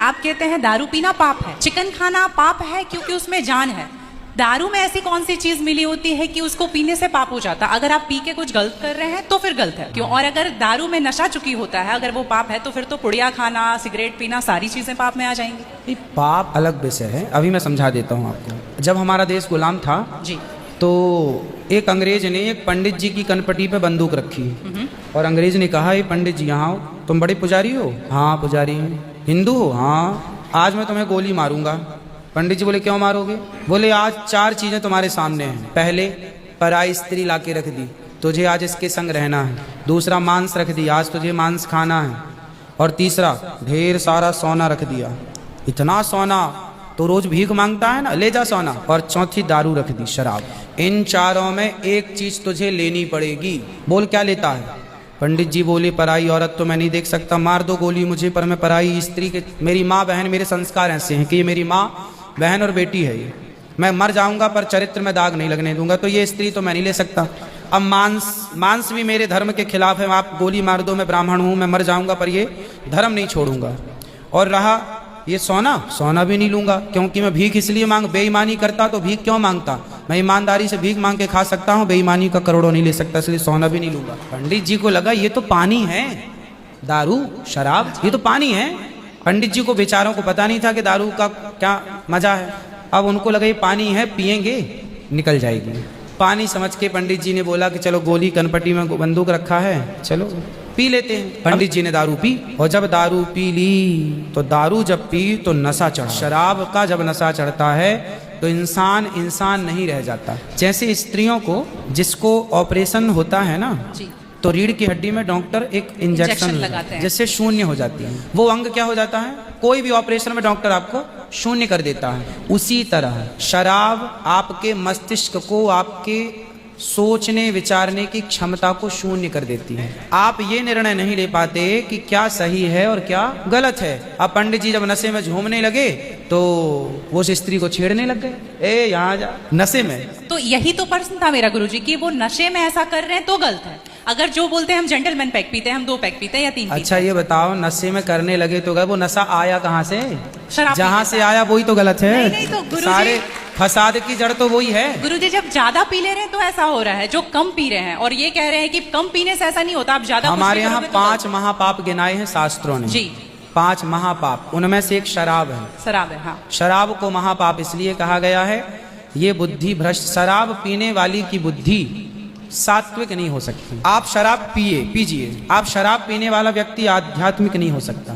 आप कहते हैं दारू पीना पाप है, चिकन खाना पाप है क्योंकि उसमें जान है। दारू में ऐसी कौन सी चीज मिली होती है कि उसको पीने से पाप हो जाता? अगर आप पी के कुछ गलत कर रहे हैं तो फिर गलत है क्यों? और अगर दारू में नशा चुकी होता है, अगर वो पाप है, तो फिर तो पुड़िया खाना, सिगरेट पीना, सारी चीजें पाप में आ जाएंगी। पाप अलग विषय है, अभी मैं समझा देता हूँ आपको। जब हमारा देश गुलाम था जी, तो एक अंग्रेज ने एक पंडित जी की कनपटी पे बंदूक रखी और अंग्रेज ने कहा, ये पंडित जी यहाँ आओ, तुम बड़े पुजारी हो? हाँ पुजारी हैं। हिंदू हो? हाँ। आज मैं तुम्हें गोली मारूंगा। पंडित जी बोले, क्यों मारोगे? बोले, आज 4 चीजें तुम्हारे सामने हैं। पहले, पराई स्त्री लाके रख दी, तुझे आज इसके संग रहना है। दूसरा, मांस रख दिया, आज तुझे मांस खाना है। और तीसरा, ढेर सारा सोना रख दिया। इतना सोना तो रोज भीख मांगता है ना, ले जा सोना। और चौथी, दारू रख दी, शराब। इन चारों में एक चीज तुझे लेनी पड़ेगी। बोल, क्या लेता है? पंडित जी बोले, पराई औरत तो मैं नहीं देख सकता, मार दो गोली मुझे, पर मैं पराई स्त्री के, मेरी माँ बहन, मेरे संस्कार ऐसे हैं कि ये मेरी माँ बहन और बेटी है, ये मैं मर जाऊंगा पर चरित्र में दाग नहीं लगने दूंगा, तो ये स्त्री तो मैं नहीं ले सकता। अब मांस भी मेरे धर्म के खिलाफ है, आप गोली मार दो, मैं ब्राह्मण हूँ, मैं मर जाऊंगा पर ये धर्म नहीं छोड़ूंगा। और रहा ये सोना भी नहीं लूंगा, क्योंकि मैं भीख इसलिए बेईमानी करता तो भीख क्यों मांगता? मैं ईमानदारी से भीख मांग के खा सकता हूँ, बेईमानी का करोड़ों नहीं ले सकता, इसलिए सोना भी नहीं लूंगा। पंडित जी को लगा ये तो पानी है, दारू शराब ये तो पानी है। पंडित जी को बेचारों को पता नहीं था कि दारू का क्या मजा है। अब उनको लगा ये पानी है, पिएंगे निकल जाएगी। पानी समझ के पंडित जी ने बोला कि चलो, गोली कनपटी में बंदूक रखा है, चलो पी लेते हैं। पंडित जी ने दारू पी, और जब दारू पी ली तो दारू जब पी तो नशा चढ़ा। शराब का जब नशा चढ़ता है तो इंसान नहीं रह जाता। जैसे स्त्रियों को, जिसको ऑपरेशन होता है ना, तो रीढ़ की हड्डी में डॉक्टर एक इंजेक्शन लगाते हैं, जिससे शून्य हो जाती है। वो अंग क्या हो जाता है? कोई भी ऑपरेशन में डॉक्टर आपको शून्य कर देता है। उसी तरह शराब आपके मस्तिष्क को, आपके सोचने विचारने की क्षमता को शून्य कर देती है। आप ये निर्णय नहीं ले पाते कि क्या सही है और क्या गलत है। अब पंडित जी जब नशे में झूमने लगे तो वो उस स्त्री को छेड़ने लग गए, ए यहाँ जा, नशे में। तो यही तो प्रश्न था मेरा गुरुजी कि वो नशे में ऐसा कर रहे हैं तो गलत है। अगर जो बोलते हैं हम जेंटलमैन पैक पीते हैं, हम 2 पैक पीते हैं या 3 अच्छा ये बताओ, नशे में करने लगे तो गए, वो नशा आया कहाँ से? शराब जहाँ से आया वही तो गलत है। नहीं, तो गुरुजी, सारे फसाद की जड़ तो वही है। गुरुजी जब ज्यादा पी ले रहे हैं तो ऐसा हो रहा है, जो कम पी रहे हैं और ये कह रहे हैं कि कम पीने से ऐसा नहीं होता, आप ज्यादा। हमारे यहाँ 5 महापाप गिनाए हैं शास्त्रों ने जी। 5 महापाप, उनमें से एक शराब है। शराब है, हाँ। शराब को महापाप इसलिए कहा गया है, ये बुद्धि भ्रष्ट, शराब पीने वाली की बुद्धि सात्विक नहीं हो सकती। आप शराब पीजिए, आप शराब पीने वाला व्यक्ति आध्यात्मिक नहीं हो सकता।